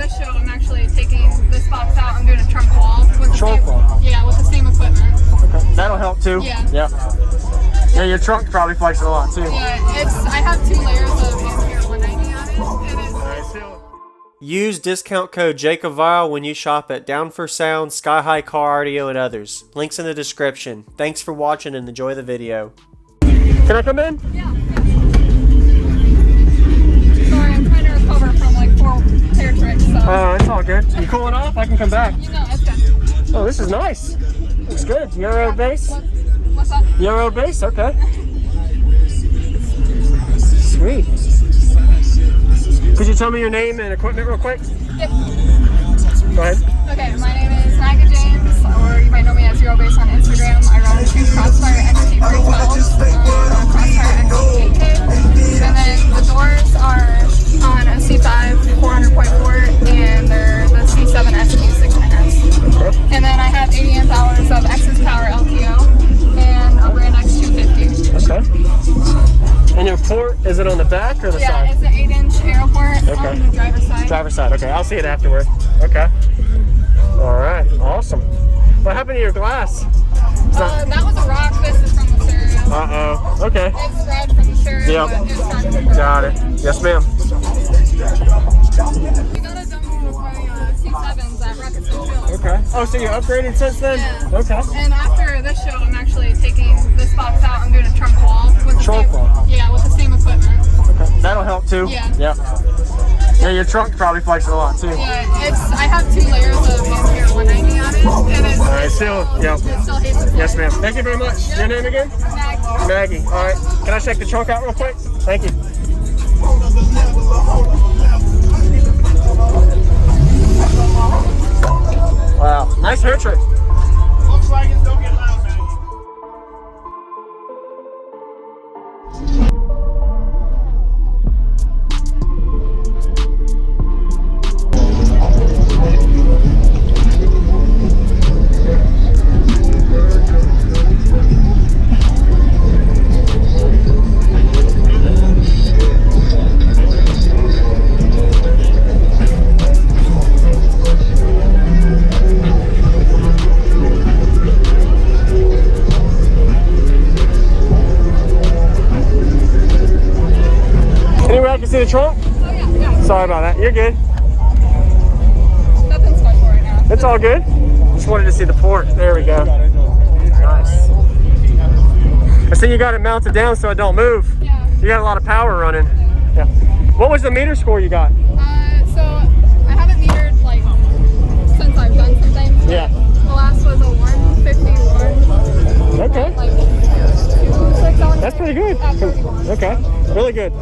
this show, I'm actually taking this box out. I'm doing a trunk wall. Yeah, with the same equipment. Okay. That'll help too. Yeah. Yep. Yeah, your trunk probably flexes a lot too. Yeah, I have 2 layers of Aeroport 190 on it. It is. Use discount code JacobViral when you shop at Down for Sound, SkyHigh Car Audio, and others. Links in the description. Thanks for watching and enjoy the video. Can I come in? Yeah. Sorry, I'm trying to recover from like 4 hair tricks. So. Oh, it's all good. You cooling off? I can come back. No, it's good. Oh, this is nice. Looks good. Euro base? What's that? Euro base? Okay. Sweet. Could you tell me your name and equipment real quick? Yep. Go ahead. Okay, my name is Maggie, or you might know me as Euro Base on Instagram. I run 2 Crossfire XT312s, Crossfire XT8K, and then the doors are on a C5 400.4, and they're the C7 SQ6NS. Okay. And then I have 80 amp hours of X's Power LTO and a Brand X250. Okay. And your port, is it on the back or the side? Yeah, it's an 8-inch Aeroport on the driver's side. Driver's side, okay. I'll see it afterward. Okay. All right, awesome. What happened to your glass? That was a rock. This is from the stereo. Uh-oh. Okay. It's red from the stereo, but it's starting to break. Got it. Yes, ma'am. We got a demo of my C7s at Rockets and Chill. Okay. Oh, so you upgraded since then? Yeah. Okay. And after this show, I'm actually taking this box out. I'm doing a trunk wall. With the Trunk same, wall? Yeah, with the same equipment. Okay. That'll help too. Yeah. Yep. Yeah, your trunk probably flexes a lot too. Yeah, I have 2 layers of Aeroport 190 on it. And it's, All right, still, yep. it still hates it. Yes, ma'am. Thank you very much. Yep. Your name again? Maggie. Maggie. All right. Can I check the trunk out real quick? Thank you. Wow, nice hair trick. Looks like it's don't get loud, man. Anywhere I can see the trunk? Oh, yeah. Sorry about that. You're good. Nothing's fun for right now. It's all good. Just wanted to see the port. There we go. Nice. I see you got it mounted down so it don't move. Yeah. You got a lot of power running. Yeah. What was the meter score you got? So I haven't metered like since I've done some things. Yeah. The last was a 151. Okay. Like 2.6. That's pretty good. At 31. Okay. Really good.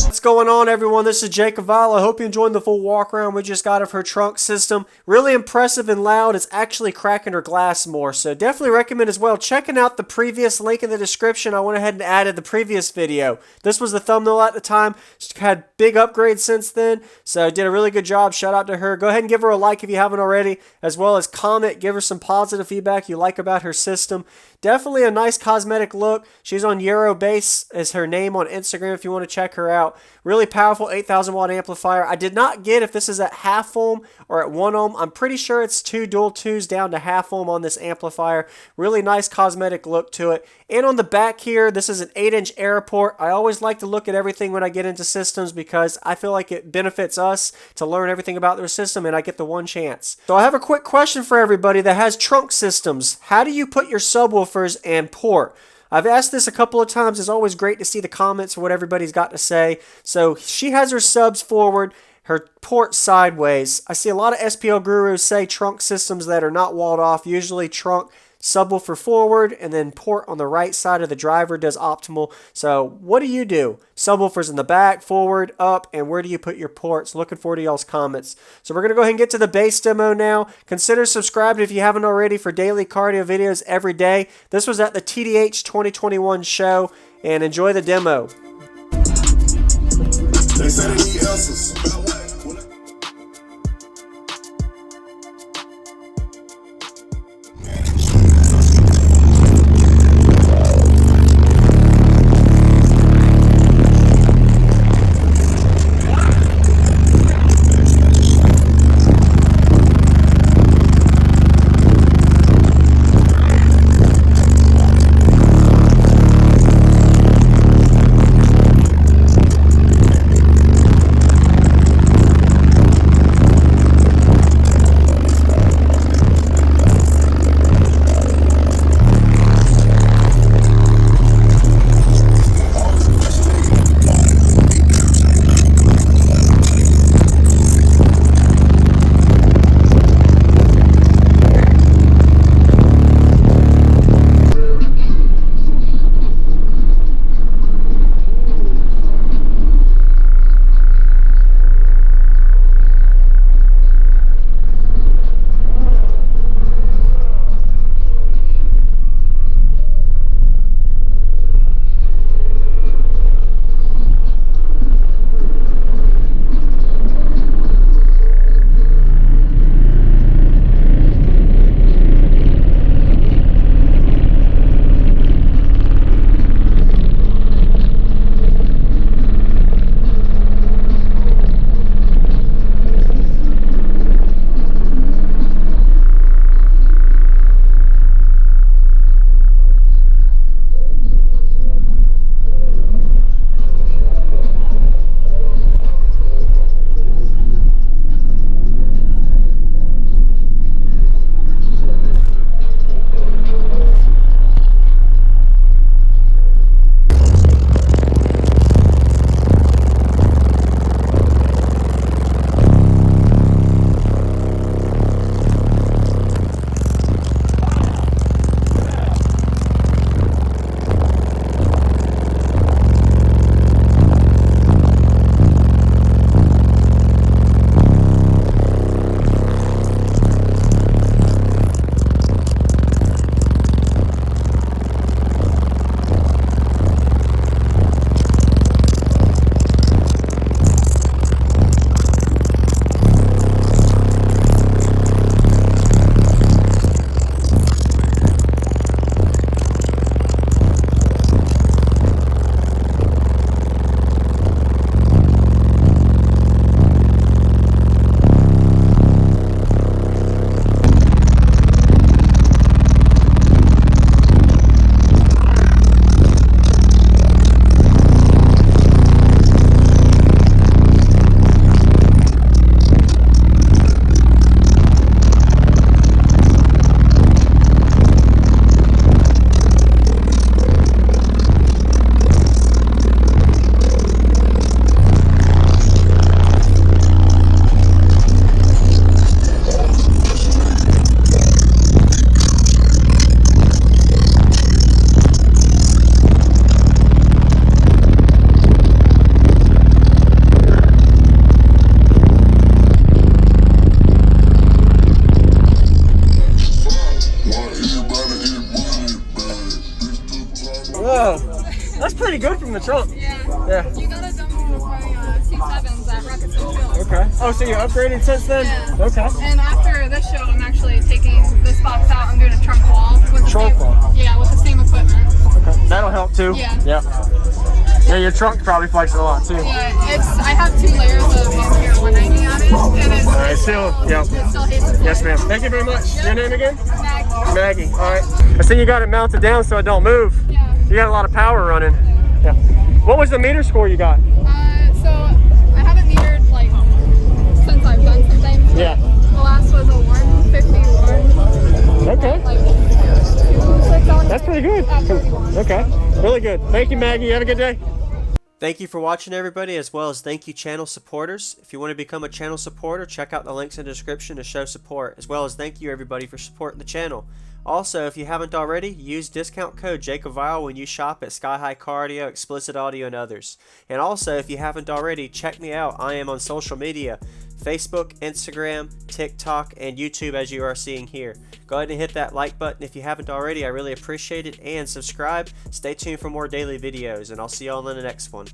What's going on, everyone? This is JacobViral. I hope you enjoyed the full walk around we just got of her trunk system. Really impressive and loud. It's actually cracking her glass more, so definitely recommend as well checking out the previous link in the description. I went ahead and added the previous video. This was the thumbnail at the time. She had big upgrades since then, so did a really good job. Shout out to her. Go ahead and give her a like if you haven't already, as well as comment, give her some positive feedback you like about her system. Definitely a nice cosmetic look. She's on Euro Base as her name on Instagram if you want to check her out. Really powerful 8,000 watt amplifier. I did not get if this is at half ohm or at 1 ohm. I'm pretty sure it's 2 dual 2s down to half ohm on this amplifier. Really nice cosmetic look to it. And on the back here, this is an 8-inch Aeroport. I always like to look at everything when I get into systems because I feel like it benefits us to learn everything about their system and I get the one chance. So I have a quick question for everybody that has trunk systems. How do you put your subwoofers and port? I've asked this a couple of times. It's always great to see the comments for what everybody's got to say. So she has her subs forward, her port sideways. I see a lot of SPL gurus say trunk systems that are not walled off, usually trunk subwoofer forward and then port on the right side of the driver does optimal. So what do you do? Subwoofers in the back, forward, up, and where do you put your ports? Looking forward to y'all's comments. So we're going to go ahead and get to the bass demo now. Consider subscribing if you haven't already for daily cardio videos every day. This was at the TDH 2021 show, and enjoy the demo. They said they need answers. trunk. Yeah. You got a demo of my C7s at Rocket Field. Okay. Oh, so you upgraded since then? Yeah. Okay. And after this show, I'm actually taking this box out. I'm doing a trunk wall with the Trunk same, wall. Yeah, with the same equipment. Okay. That'll help too. Yeah. Yeah, your trunk probably flexes a lot too. Yeah, I have 2 layers of Ampere 190 on it, and Alright, still, yep. it still hates the Yes, ma'am. Thank you very much. Your name again? Maggie. Maggie. Alright. I see you got it mounted down so it don't move. Yeah. You got a lot of power running. Yeah. What was the meter score you got? So I haven't metered like since I've done some things. Yeah. The last was a 151. Okay. Like 2.6. That's pretty good. At 31. Okay. Really good. Thank you, Maggie. Have a good day. Thank you for watching, everybody, as well as thank you, channel supporters. If you want to become a channel supporter, check out the links in the description to show support, as well as thank you, everybody, for supporting the channel. Also, if you haven't already, use discount code JacobViral when you shop at SkyHigh Cardio, Xplicit Audio, and others. And also, if you haven't already, check me out. I am on social media, Facebook, Instagram, TikTok, and YouTube, as you are seeing here. Go ahead and hit that like button if you haven't already. I really appreciate it. And subscribe. Stay tuned for more daily videos, and I'll see you all in the next one.